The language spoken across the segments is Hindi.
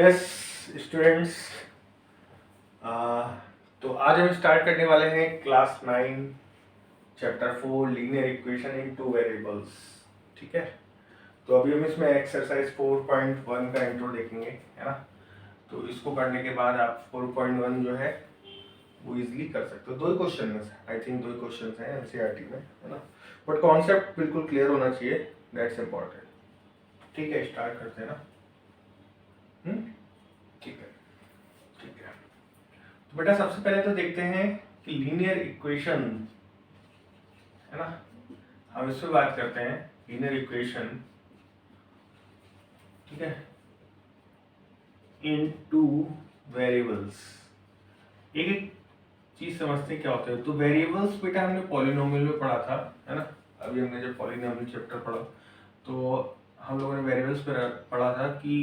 यस स्टूडेंट्स, तो आज हम स्टार्ट करने वाले हैं class 9 chapter 4 linear equation in two variables. ठीक है, तो अभी हम इसमें एक्सरसाइज 4.1 का इंट्रो देखेंगे, है ना। तो इसको करने के बाद आप 4.1 जो है वो इजीली कर सकते हो। दो ही क्वेश्चन है, आई थिंक दो ही क्वेश्चन हैं एनसीईआरटी में, है ना। बट कॉन्सेप्ट बिल्कुल क्लियर होना चाहिए, दैट्स इम्पोर्टेंट। ठीक है, स्टार्ट करते हैं ना। ठीक है, ठीक है। तो बेटा सबसे पहले तो देखते हैं कि लीनियर इक्वेशन, है ना, हम इस पे बात करते हैं लीनियर इक्वेशन, ठीक है, इन टू वेरिएबल्स। एक एक चीज समझते हैं क्या होता है। तो वेरिएबल्स बेटा हमने पॉलिनोमियल में पढ़ा था, है ना। अभी हमने जब पॉलिनोमियल चैप्टर पढ़ा तो हम लोगों ने वेरिएबल्स पे पढ़ा था कि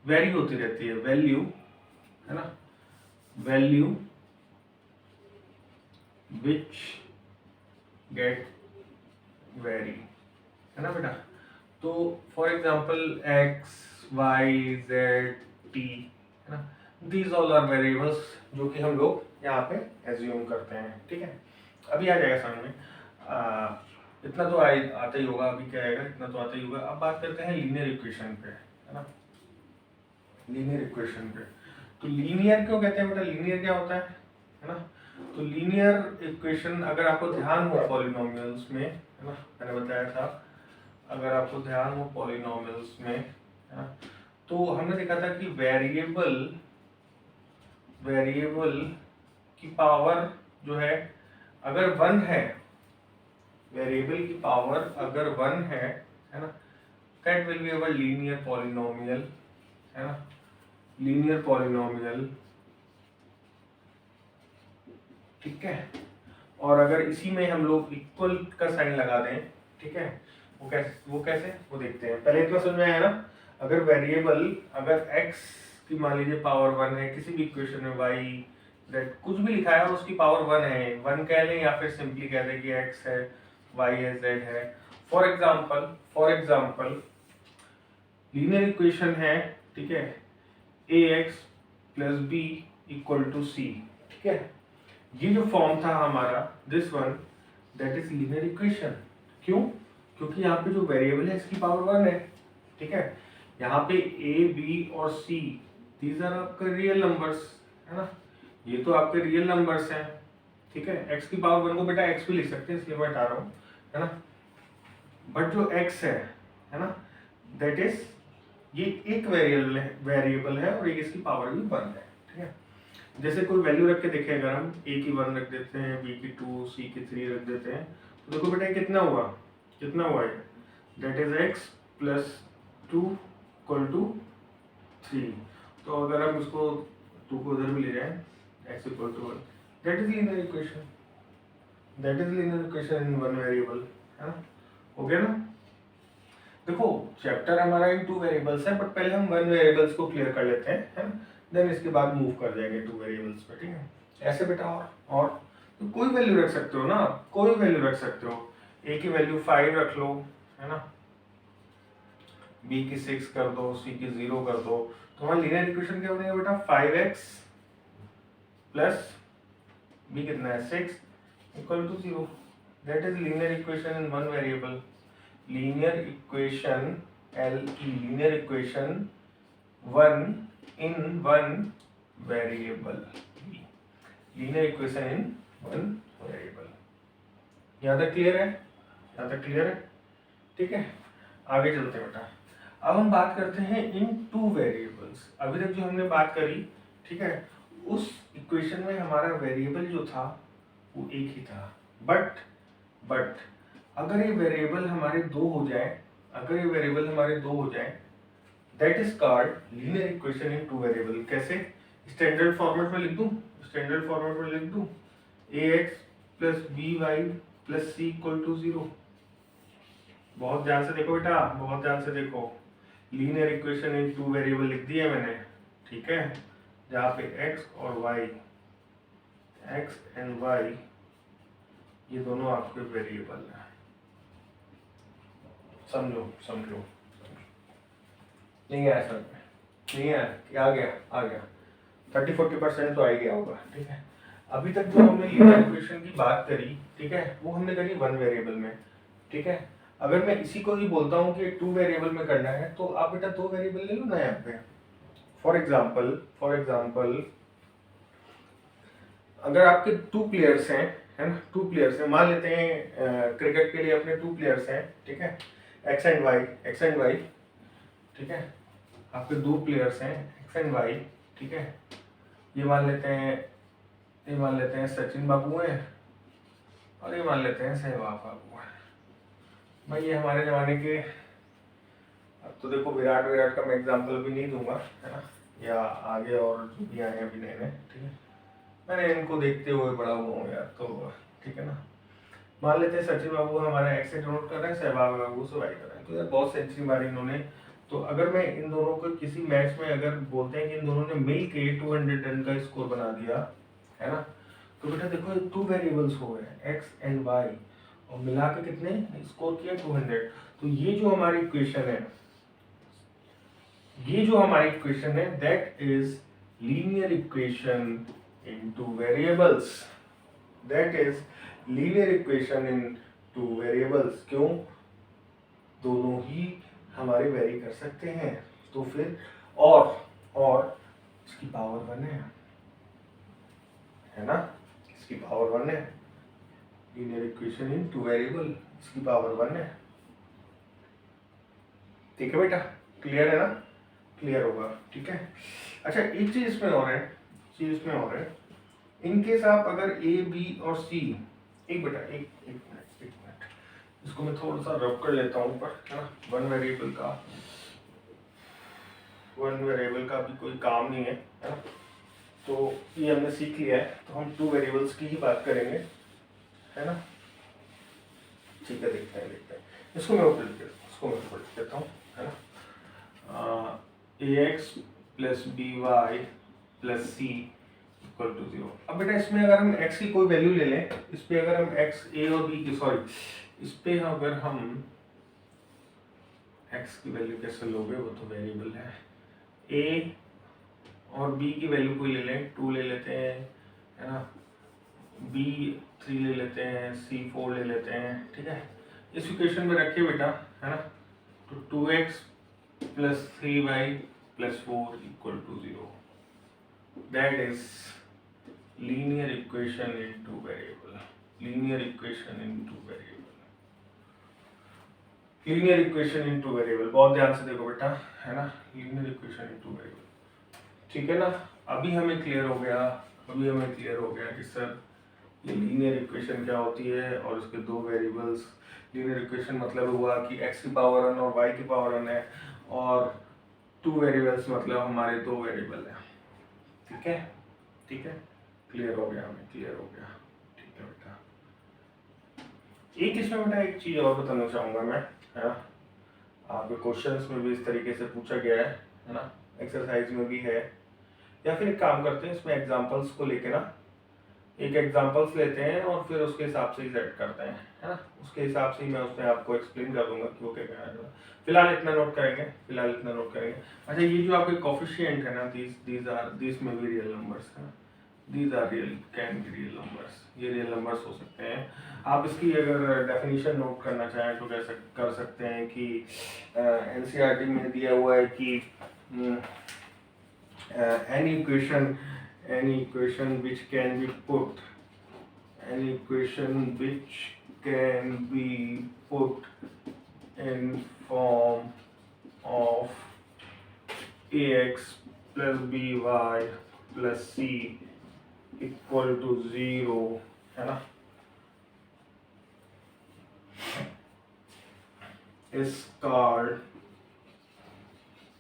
वैरी होती रहती है, वैल्यू, है ना, वैल्यू विच गेट वैरी, है ना बेटा। तो for example x y z t, है ना, दीज ऑल आर वेरिएबल्स जो कि हम लोग यहाँ पे एज्यूम करते हैं। ठीक है, अभी आ जाएगा समझ में। इतना तो आता ही होगा, अभी क्या आएगा, इतना तो आता ही होगा। अब बात करते हैं लीनियर इक्वेशन पे, है ना, लीनियर इक्वेशन पे। तो लीनियर क्यों कहते हैं बेटा, लीनियर क्या होता है ना। तो लीनियर इक्वेशन अगर आपको ध्यान हो पॉलिनोमियल्स में, है ना, मैंने बताया था, अगर आपको ध्यान हो पॉलिनोमियल्स में, है ना, तो हमने देखा था कि वेरिएबल की पावर जो है अगर 1 है, वेरिएबल की पावर अगर 1 है ना, that will be our linear polynomial, है ना, लीनियर पॉलिनोमियल। ठीक है, और अगर इसी में हम लोग इक्वल का साइन लगा दें, ठीक है, वो कैसे वो देखते हैं। पहले इतना समझ में आया ना। अगर वेरिएबल, अगर x की मान लीजिए पावर 1 है, किसी भी इक्वेशन में y z कुछ भी लिखा है और उसकी पावर 1 है, 1 कह लें या फिर सिंपली कह दें कि x है, y है, z है। फॉर एग्जाम्पल लीनियर इक्वेशन है, ठीक है, ax plus B equal to C. ठीक है, ये जो फॉर्म था हमारा, this one, that is linear equation. क्यों? क्योंकि यहाँ पे जो वेरिएबल है इसकी पावर 1 है। ठीक है, यहाँ पे ए बी और सी, दीज आर आपके रियल नंबर्स, है ना, ये तो आपके रियल नंबर्स हैं। ठीक है, एक्स की पावर 1 को बेटा एक्स भी लिख सकते हैं, इसलिए मैं हटा रहा हूँ, है ना। बट जो एक्स है ना, दैट इज, ये एक वेरिएबल है और एक इसकी पावर भी 1 है। ठीक है, जैसे कोई वैल्यू रख के देखें, अगर हम ए की 1 रख देते हैं, बी की 2, सी की 3 रख देते हैं, तो देखो बेटा कितना हुआ ये, that is x plus 2 equal to 3। तो अगर हम इसको 2 को उधर भी ले जाएं, x equal to 1, that is linear equation, that is linear equation in one variable, है ना। हो गया ना। देखो चैप्टर हमारा इन 2 वेरिएबल्स है, बट पहले हम 1 वेरिएबल्स को क्लियर कर लेते हैं, है ना, देन इसके बाद मूव कर जाएंगे 2 वेरिएबल्स पे। ठीक है, ऐसे बेटा। और तो कोई वैल्यू रख सकते हो ना, कोई वैल्यू रख सकते हो। ए की वैल्यू 5 रख लो, है ना, बी की 6 कर दो, सी की 0 कर दो, तो हमारा लीनियर इक्वेशन क्या बनेगा बेटा, 5x प्लस बी कितना है 6 equal to 0। That is linear equation in one variable. Linear equation linear equation 1 in one variable, linear equation in 1 variable. यहाँ तक क्लियर है, यहाँ तक क्लियर है। ठीक है, आगे चलते हैं बेटा। अब हम बात करते हैं इन 2 वेरिएबल्स। अभी तक जो हमने बात करी, ठीक है, उस इक्वेशन में हमारा वेरिएबल जो था वो एक ही था। बट अगर ये वेरिएबल हमारे 2 हो जाए, अगर ये वेरिएबल हमारे 2 हो जाए, that is called linear equation in 2 variable. कैसे? स्टैंडर्ड फॉर्मेट में लिख दूं, स्टैंडर्ड फॉर्मेट में लिख दूं, ax plus by plus c equal to 0। बहुत ध्यान से देखो बेटा, बहुत ध्यान से देखो। लीनियर इक्वेशन इन 2 वेरिएबल लिख दिया मैंने, ठीक है, जहाँ पे x और y, x एंड y ये दोनों आपके वेरिएबल हैं। समझो नहीं आया सर में, नहीं है, आ गया 30-40% तो आ ही गया होगा। ठीक है, अभी तक जो हमने लीनियर इक्वेशन की बात करी, ठीक है, वो हमने करी वन वेरिएबल में। ठीक है, अगर मैं इसी को ही बोलता हूँ कि टू वेरिएबल में करना है, तो आप बेटा दो वेरिएबल ले लो ना यहाँ पे। फॉर एग्जाम्पल अगर आपके टू प्लेयर्स हैं, है ना, टू प्लेयर्स हैं, मान लेते हैं क्रिकेट के लिए अपने टू प्लेयर्स हैं, ठीक है, एक्स एंड वाई, ठीक है, आपके दो प्लेयर्स हैं एक्स एंड वाई, ठीक है, ये मान लेते हैं सचिन बाबू हैं और ये मान लेते हैं सहवाग बाबू हैं। भाई ये हमारे जमाने के, अब तो देखो विराट का मैं एग्जांपल भी नहीं दूंगा, है ना, या आगे और जो भी आए अभी नए, ठीक है, मैंने इनको देखते हुए बड़ा हुआ हूँ यार, तो ठीक है ना। मान लेते हैं सचिन बाबू हमारा एक्स से डिनोट कर रहे हैं, सहवाग बाबू से वाई कर रहे हैं, तो यार बहुत सेंचुरी मारी इन्होंने। तो अगर मैं इन दोनों को किसी मैच में अगर बोलते हैं कि इन दोनों ने मिल के 200 रन का स्कोर बना दिया, है ना, तो बेटा देखो ये टू वेरिएबल्स हो गए एक्स एंड वाई और मिला के कितने स्कोर किया 200। तो ये जो हमारी इक्वेशन है that is linear equation in two variables, क्यों, दोनों ही हमारे वेरी कर सकते हैं, तो फिर और इसकी पावर 1 है ना, इसकी पावर 1 है, linear equation in two variable, इसकी पावर 1 है। ठीक है बेटा, क्लियर है ना, क्लियर होगा, ठीक है। अच्छा एक चीज इसमें और है, इन केस आप अगर ए बी और सी, एक मिनट इसको मैं थोड़ा सा रब कर लेता हूँ ऊपर, है ना, वन वेरिएबल का भी कोई काम नहीं है ना, तो ये हमने सीख लिया है, तो हम टू वेरिएबल्स की ही बात करेंगे, है ना। ठीक है, देखते हैं इसको मैं ऊपर लिख देता हूँ, है ना, ax plus by plus c equal to 0। अब बेटा इसमें अगर हम x की कोई वैल्यू ले लें, इस पे अगर हम x a और b की इस पे अगर हम x की वैल्यू कैसे लोगे, वो तो वेरिएबल है, a और b की वैल्यू कोई ले लें, 2 ले लेते हैं, है ना, b 3 ले लेते हैं, c 4 ले लेते हैं, ठीक है, इस इक्वेशन में रखिए बेटा, है ना, तो 2x plus 3y plus 4 equal to 0, that is linear equation in two variable, linear equation in two variable, बहुत ध्यान से देखो बेटा, है ना, linear equation in two variable, ठीक है ना। अभी हमें क्लियर हो गया कि सर ये लीनियर इक्वेशन क्या होती है और उसके दो वेरिएबल्स। लीनियर इक्वेशन मतलब हुआ कि x की पावर 1 और y की पावर 1 है, और टू वेरिएबल्स मतलब हमारे दो वेरिएबल हैं, ठीक है, क्लियर हो गया, ठीक है बेटा। इसमें बेटा एक चीज और बताना चाहूंगा मैं, है ना, आपके क्वेश्चंस में भी इस तरीके से पूछा गया है ना, एक्सरसाइज में भी है, या फिर एक काम करते हैं, इसमें एग्जांपल्स को लेके ना एक एग्जांपल्स लेते हैं और फिर उसके हिसाब से ही सेट करते हैं, है ना, उसके हिसाब से ही मैं उसमें आपको एक्सप्लेन कर दूंगा कि वो क्या कहना है। फिलहाल इतना नोट करेंगे। अच्छा ये जो आपके कोफिशिएंट है ना, दिस में भी रियल नंबर्स है, these are can be real numbers, ये रियल नंबर्स हो सकते हैं। आप इसकी अगर डेफिनेशन नोट करना चाहें तो कैसे कर सकते हैं कि एनसीईआरटी में दिया हुआ है कि any equation which can be put in form of ax plus by plus c equal to 0, है ना, is called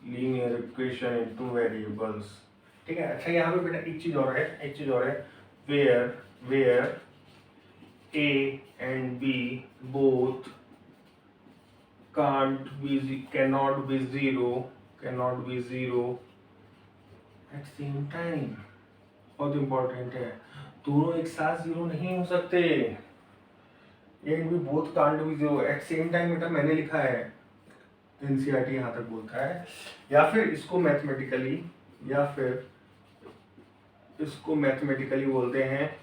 linear equation in two variables, ठीक है। अच्छा यहाँ पे बेटा एक चीज और है, where a and b both cannot be zero at same time, बहुत इंपॉर्टेंट है, दोनों एक साथ जीरो नहीं हो सकते, a and b both can't be zero at same time, बेटा मैंने लिखा है, तो एनसीईआरटी यहाँ तक बोलता है। या फिर इसको मैथमेटिकली बोलते हैं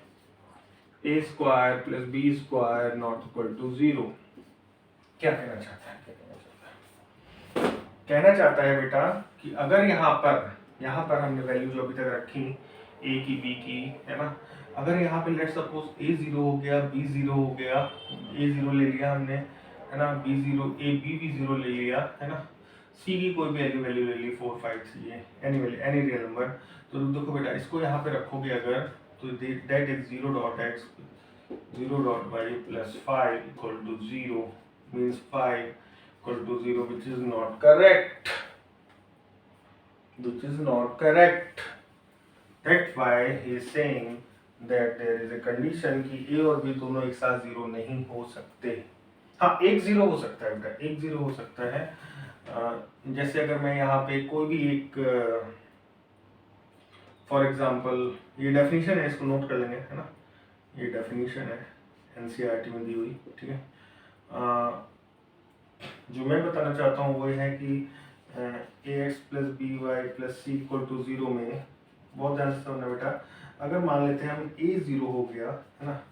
A square plus B square not equal to 0। क्या कहना चाहता है? कहना चाहता है बेटा कि अगर यहाँ पर हमने वैल्यू जो अभी तक रखी ए की बी की, है ना, अगर यहाँ पे लेट सपोज ए 0 हो गया, बी 0 हो गया, ए 0 ले लिया हमने, है ना, बी 0, ए बी भी 0 ले लिया, है ना, सी की कोई भी वैल्यू ले ली 4 5 3 है एनी रियल नंबर। तो देखो बेटा इसको यहाँ पे रखोगे अगर, तो that is 0.x 0.y plus 5 equal to 0 means 5 equal to 0, which is not correct. That's why he is saying that there is a condition कि a और b दोनों एक साथ 0 नहीं हो सकते। हाँ, एक 0 हो सकता है बेटा, एक 0 हो सकता है। जैसे अगर मैं यहाँ पे कोई भी एक फॉर एग्जांपल, ये डेफिनेशन है, इसको नोट कर लेंगे, है ना, ये डेफिनेशन है एनसीईआरटी में दी हुई, ठीक है। जो मैं बताना चाहता हूँ वो है कि A X plus B Y plus C equal to 0 में बहुत ध्यान से समझना बेटा, अगर मान लेते हैं हम ए 0 हो गया, है ना,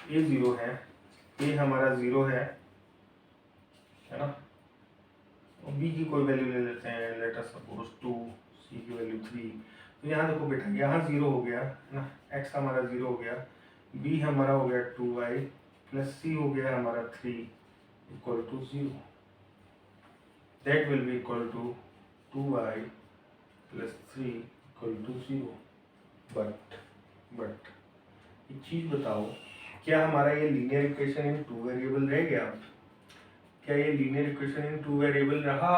ए 0 है, ए हमारा 0 है ना, और बी की कोई वैल्यू ले लेते हैं, लेट अस सपोज 2, सी की वैल्यू 3। तो यहाँ देखो बेटा, यहाँ 0 हो गया, है ना, एक्स हमारा 0 हो गया, बी हमारा हो गया 2y प्लस सी हो गया हमारा 3 equal to 0। That will be equal to 2y plus 3 equal to 0. But एक चीज बताओ, क्या हमारा ये लीनियर इक्वेशन इन 2 वेरिएबल रह गया? क्या ये लीनियर इक्वेशन इन 2 वेरिएबल रहा?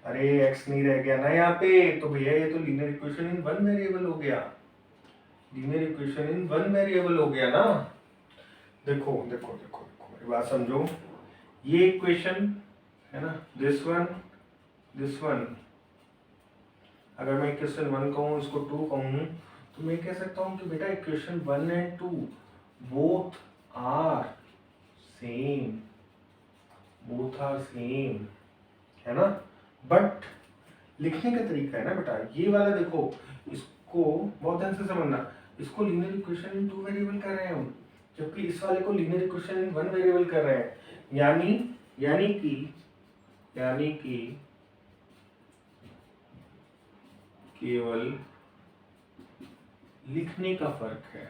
अरे x नहीं रह गया ना यहाँ पे, तो भैया ये तो लीनियर इक्वेशन इन 1 वेरिएबल हो गया। लीनियर इक्वेशन इन 1 वेरिएबल हो गया ना। देखो देखो देखो देखो मेरी बात समझो, ये इक्वेशन है ना, दिस वन, अगर मैं इक्वेशन 1 कहूँ, इसको 2 कहूँ, तो मैं कह सकता हूँ कि बेटा equation 1 and 2 both are same, है ना। बट लिखने का तरीका है ना बेटा, ये वाला देखो, इसको बहुत ध्यान से समझना, इसको लीनियर इक्वेशन इन 2 वेरिएबल कर रहे हैं हम, जबकि इस वाले को लीनियर इक्वेशन इन 1 वेरिएबल कर रहे हैं। यानी कि केवल लिखने का फर्क है,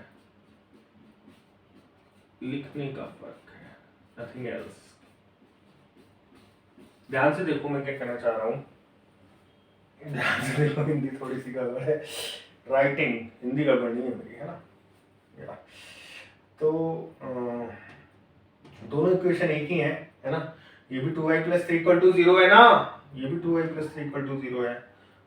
नथिंग एल्स। ध्यान से देखो मैं क्या कहना चाह रहा हूँ, ध्यान से देखो, हिंदी थोड़ी सी गड़बड़ है, राइटिंग हिंदी गड़बड़ नहीं है मेरी, है ना। तो दोनों इक्वेशन एक ही है ना, ये भी 2y प्लस 3 इक्वल टू 0 है ना, ये भी 2y प्लस 3 इक्वल टू 0 है।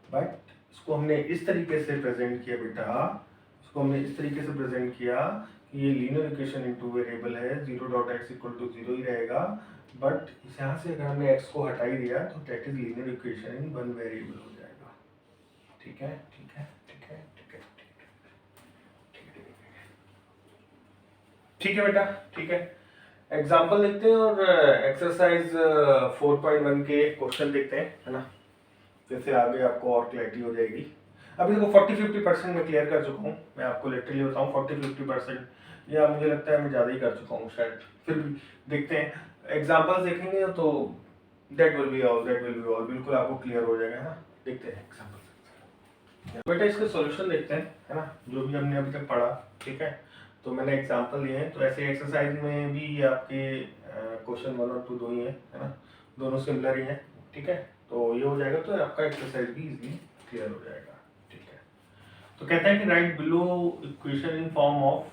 बट इसको हमने इस तरीके से प्रेजेंट किया बेटा, इसको हमने इस तरीके से प्रेजेंट किया कि ये लीनियर इक्वेशन इन 2 वेरिएबल है, 0.x इक्वल टू 0 ही रहेगा। बट यहाँ से अगर हमने x को हटा ही दिया तो that is linear equation in 1 variable हो जाएगा। ठीक है बेटा, ठीक है। एग्जाम्पल देखते हैं और एक्सरसाइज 4.1 के क्वेश्चन देखते हैं, है ना, जैसे आगे आपको और क्लैरिटी हो जाएगी। अभी देखो 40-50% मैं क्लियर कर चुका हूँ, मैं आपको लिटरली बताऊँ 40-50%, या मुझे लगता है मैं ज़्यादा ही कर चुका हूँ शायद, फिर भी देखते हैं, एग्जाम्पल्स देखेंगे तो दैट विल बी ऑल, बिल्कुल आपको क्लियर हो जाएगा, है ना। देखते हैं एग्जाम्पल बेटा, इसके सॉल्यूशन देखते हैं, है ना, जो भी हमने अभी तक पढ़ा, ठीक है। तो मैंने एग्जाम्पल लिए हैं, तो ऐसे एक्सरसाइज में भी आपके क्वेश्चन 1 और 2 दो ही है ना, दोनों सिमिलर ही हैं, ठीक है। तो ये हो जाएगा, तो आपका एक्सरसाइज भी इजीली क्लियर हो जाएगा, ठीक है। तो कहता है कि right below equation in form of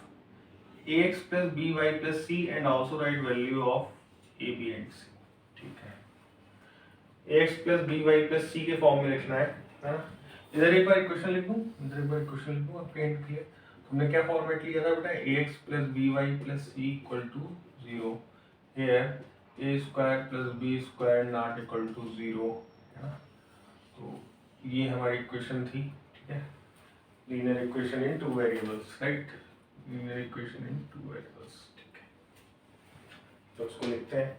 ax plus by plus c and also write value of a b and c, ठीक है। ax plus by plus c के फॉर्म में लिखना है ना। इधर एक बार इक्वेशन लिख दूं, इधर एक बार इक्वेशन लिख दूं, पेंट किया, हमने क्या फॉर्मेट लिया था बेटा, ax plus by plus c equal to 0, here a square plus b square not equal to 0, है ना। तो ये हमारी इक्वेशन थी, ठीक है, linear equation in 2 variables, right, linear equation in 2 variables, ठीक है। तो इसको लिखते हैं,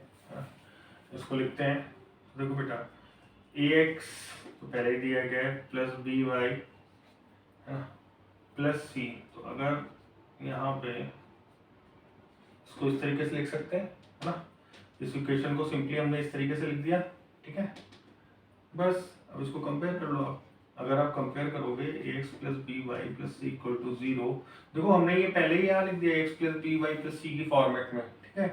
इसको लिखते हैं, देखो बेटा ax तो पहले ही दिया गया है प्लस बी वाई है ना प्लस सी, तो अगर यहाँ पे इसको इस तरीके से लिख सकते हैं है ना, इस इक्वेशन को सिंपली हमने इस तरीके से लिख दिया, ठीक है। बस अब इसको कंपेयर कर लो आप, अगर आप कंपेयर करोगे ax plus B Y plus C equal to 0, देखो हमने ये पहले ही यहाँ लिख दिया x plus B Y plus C की फॉर्मेट में, ठीक है।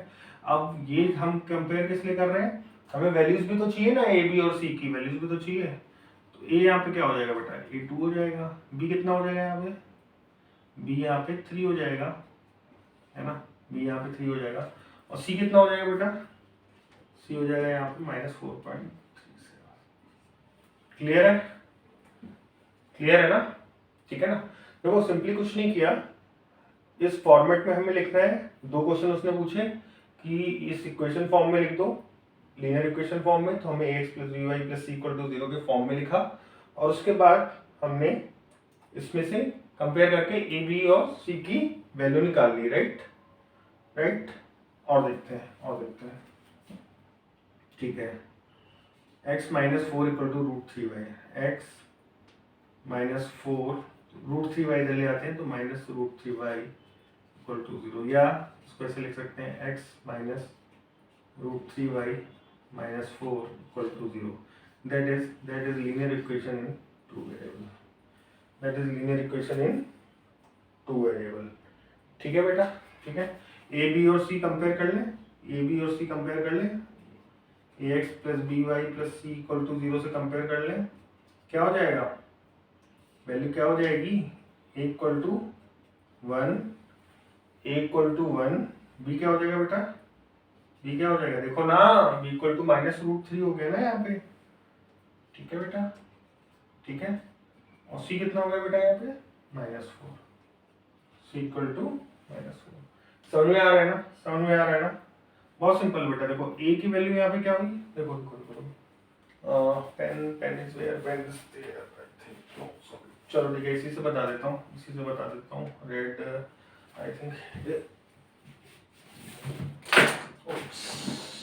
अब ये हम कंपेयर किस लिए कर रहे हैं, हमें वैल्यूज भी तो चाहिए ना, ए बी और सी की वैल्यूज भी तो चाहिए। तो ए यहाँ पे क्या हो जाएगा बेटा, ए 2 हो जाएगा, बी कितना हो जाएगा यहाँ पे, बी यहाँ पे 3 हो जाएगा, है ना, बी यहाँ पे 3 हो जाएगा, और सी कितना हो जाएगा बेटा, सी हो जाएगा यहाँ पे -4.37। क्लियर है, क्लियर है ना, ठीक है ना। देखो सिंपली कुछ नहीं किया, इस फॉर्मेट में हमें लिखना है, दो क्वेश्चन उसने पूछे कि इस इक्वेशन फॉर्म में लिख दो, लीनियर इक्वेशन फॉर्म में, तो हमने ax plus B Y plus C equal to 0 के फॉर्म में लिखा, और उसके बाद हमने इसमें से कंपेयर करके ए बी और सी की वैल्यू निकाल ली, राइट राइट। और देखते हैं, ठीक है, x minus 4 equal to √3y, x minus 4 √3y इधर ले आते हैं तो -√3y इक्वल टू 0, या इसको ऐसे लिख सकते हैं x minus √3y minus 4 equal to 0, that is linear equation in two variable, that is linear equation in two variable, ठीक है बेटा, ठीक है। ए बी और सी कंपेयर कर लें, ए बी और सी कंपेयर कर लें, ax plus B Y plus C equal to 0 से कंपेयर कर लें, क्या हो जाएगा, वैल्यू क्या हो जाएगी, a equal to 1, a equal to 1, b क्या हो जाएगा बेटा, b क्या हो जाएगा, देखो ना b इक्वल टू -√3 हो गया ना यहाँ पे, ठीक है बेटा, ठीक है, और c कितना हो गया बेटा यहाँ पे -4, c इक्वल टू -4। समझ में आ रहा है ना, समझ में आ रहा है ना, बहुत सिंपल बेटा। देखो a की वैल्यू यहाँ पे क्या होगी, देखो देखो देखो, pen is where, pen is there, I think, no sorry, चलो ठीक है, इसी से बता देता हूँ, रेड आई थिंक,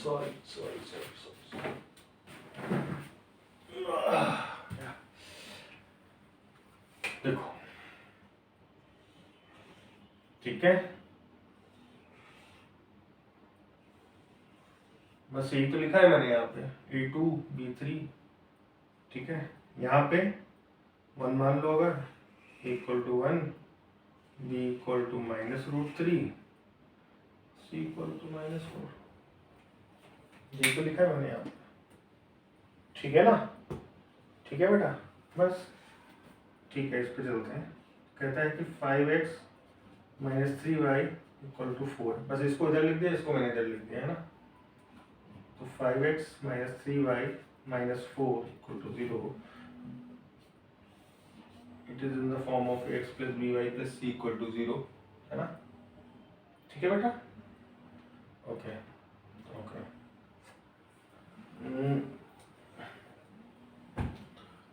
सॉरी, देखो, ठीक है, बस यही तो लिखा है मैंने यहाँ पे, A2 B3, ठीक है, यहाँ पे 1 मान लो, अगर A equal to 1, B equal to -√3, C equal to -4, यही तो लिखा है मैंने यहाँ पे, ठीक है ना, ठीक है बेटा, बस ठीक है, इस पे चलते हैं। कहता है कि 5x minus 3y equal to 4, बस इसको इधर लिख दिया, इसको मैंने इधर लिख दिया, है ना, तो 5x minus 3y minus 4 equal to 0, it is in the form of x plus B Y plus C equal to 0, है ना, ठीक है बेटा, ओके ओके।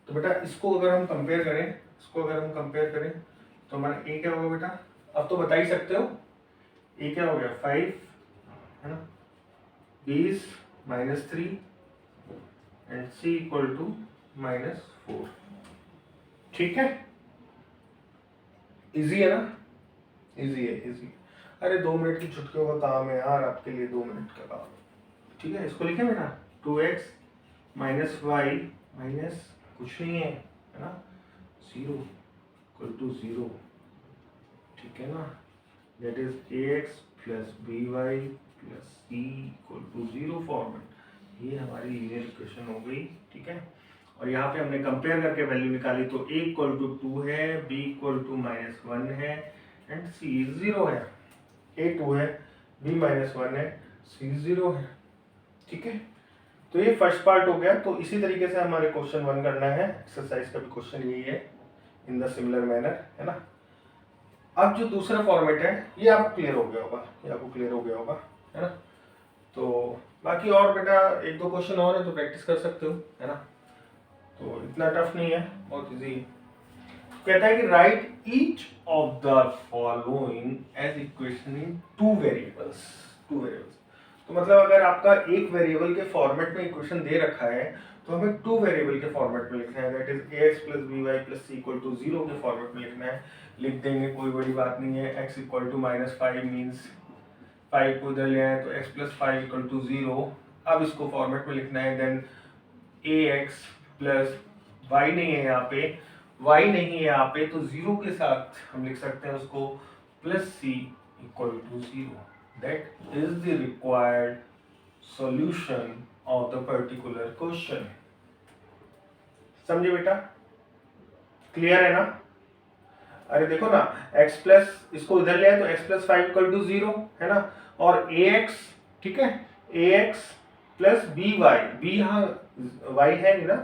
तो बेटा इसको अगर हम कंपेयर करें, तो हमारा a क्या होगा बेटा, अब तो बता ही सकते हो, a क्या हो गया 5, है ना, 20 -3 एंड c इक्वल टू -4, ठीक है, इजी है ना, इजी है, अरे 2 मिनट की छुट्टियों का काम है यार, आपके लिए 2 मिनट का काम, ठीक है। इसको लिखे बेटा 2x माइनस वाई माइनस कुछ नहीं है ना, 0 इक्वल टू 0, ठीक है ना, दैट is ax plus B Y plus C equal to 0 format, ये हमारी लीनियर इक्वेशन हो गई, ठीक है। और यहाँ पे हमने कंपेयर करके वैल्यू निकाली, तो a इक्वल टू 2 है, b इक्वल टू -1 है एंड c 0 है, a 2 है, b -1 है, c 0 है, ठीक है। तो ये फर्स्ट पार्ट हो गया। तो इसी तरीके से हमारे क्वेश्चन 1 करना है, एक्सरसाइज का भी क्वेश्चन यही है, इन द सिमिलर मैनर, है ना। अब जो दूसरा फॉर्मेट है ये आपको क्लियर हो गया होगा, है ना। तो बाकी और बेटा 1-2 क्वेश्चन और है तो प्रैक्टिस कर सकते हो, है ना, तो इतना टफ नहीं है, बहुत इजी है। कहता है कि write each of the following as equation in 2 variables, तो मतलब अगर आपका एक वेरिएबल के फॉर्मेट में इक्वेशन दे रखा है तो हमें टू वेरिएबल के फॉर्मेट में लिखना है, that is ax plus by plus c equal to 0 के फॉर्मेट में लिखना है। लिख देंगे, कोई बड़ी बात नहीं है। x इक्वल टू -5 मीन्स 5 को इधर ले आए तो x प्लस 5 इक्वल टू 0। अब इसको फॉर्मेट में लिखना है, देन ax प्लस y नहीं है यहाँ पे, y नहीं है यहाँ पे, तो 0 के साथ हम लिख सकते हैं उसको plus c equal to 0। That is the required solution of the particular question. समझे बेटा? क्लियर है ना? अरे देखो ना, x प्लस इसको इधर ले आए तो x प्लस 5 इक्वल टू 0 है ना, और ax, ठीक है, ax प्लस by, b यहाँ y है नहीं ना,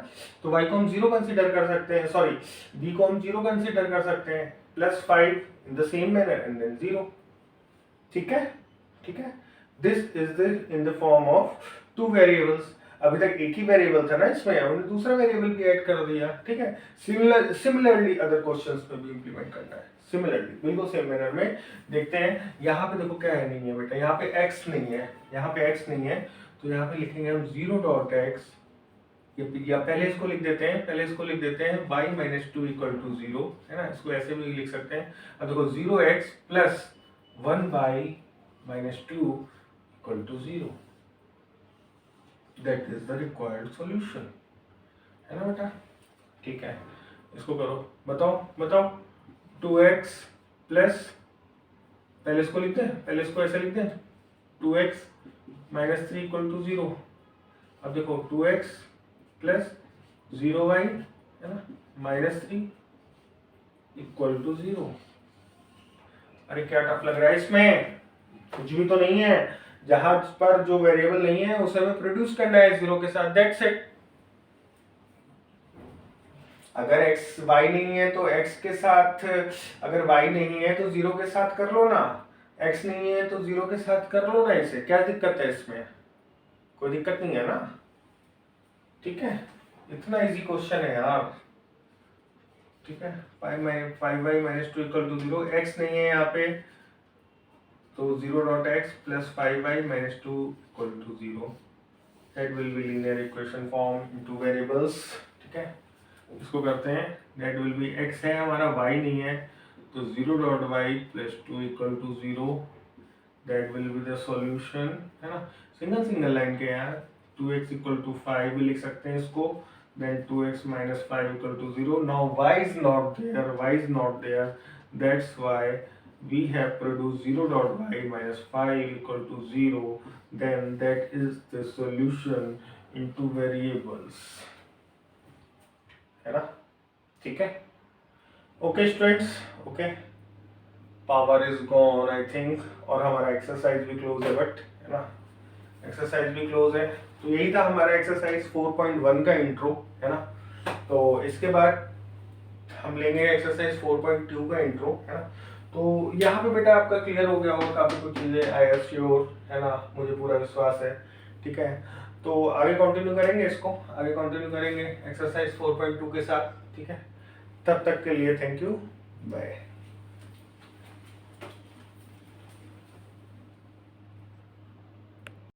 तो y को हम 0 कंसीडर कर सकते हैं, सॉरी b को हम 0 कंसीडर कर सकते हैं, plus 5 in the same manner and then 0। ठीक है, ठीक है। This is the in the form of two variables. अभी तक एक ही वेरिएबल था ना इसमें, हमने दूसरा वेरिएबल भी ऐड कर दिया। ठीक है, सिमिलरली अदर क्वेश्चंस में भी इंप्लीमेंट करना है, सिमिलरली बिल्कुल सेम मैनर में। देखते हैं, यहाँ पे देखो क्या है, नहीं है बेटा, यहाँ पे x नहीं है, यहाँ पे x नहीं है, तो यहाँ पे लिखेंगे हम 0.x, या पहले इसको लिख देते हैं, y माइनस 2 इक्वल टू 0 है ना, इसको ऐसे भी लिख सकते हैं। अब देखो 0x plus 1y minus 2 equal to 0, that is the required solution, है ना बेटा? ठीक है, इसको करो, बताओ 2x प्लस, पहले इसको लिखते हैं, पहले इसको ऐसे लिखते हैं 2x माइनस 3 इक्वल टू 0। अब देखो 2x प्लस 0y है ना माइनस 3 इक्वल टू 0। अरे क्या टफ लग रहा है इसमें? कुछ भी तो नहीं है, जहां पर जो वेरिएबल नहीं है उसे हमें प्रोड्यूस करना है 0 के साथ, दैट्स इट। अगर x y नहीं है तो x के साथ, अगर y नहीं है तो 0 के साथ कर लो ना, x नहीं है तो 0 के साथ कर लो ना, इसे क्या दिक्कत है इसमें? कोई दिक्कत नहीं है ना? ठीक है, इतना इजी क्वेश्चन है यार। ठीक है, 5y minus 2 equal to 0, x नहीं है यहाँ पे, तो 0.x plus 5y minus 2 equal to 0, that will be linear equation form into variables। ठीक है, इसको करते हैं, that will be x है हमारा, y नहीं है, तो 0.y plus 2 equal to 0, that will be the solution, है ना। सिंगल लाइन के यार, 2x equal to 5 भी लिख सकते हैं इसको, then 2x minus 5 equal to 0। now y is not there, that's why we have produced 0.y minus 5 equal to 0, then that is the solution into variables, है ना? ठीक है, okay students, okay, power is gone I think, और हमारा एक्सरसाइज भी क्लोज है, बट है ना, एक्सरसाइज भी क्लोज है। तो यही था हमारा एक्सरसाइज 4.1 का इंट्रो, है ना। तो इसके बाद हम लेंगे एक्सरसाइज 4.2 का इंट्रो, है ना। तो यहाँ पे बेटा आपका क्लियर हो गया होगा काफ़ी कुछ चीज़ें, आई एम श्योर, है ना, मुझे पूरा विश्वास है। ठीक है, तो आगे कंटिन्यू करेंगे इसको, आगे कंटिन्यू करेंगे एक्सरसाइज 4.2 के साथ। ठीक है, तब तक के लिए थैंक यू, बाय।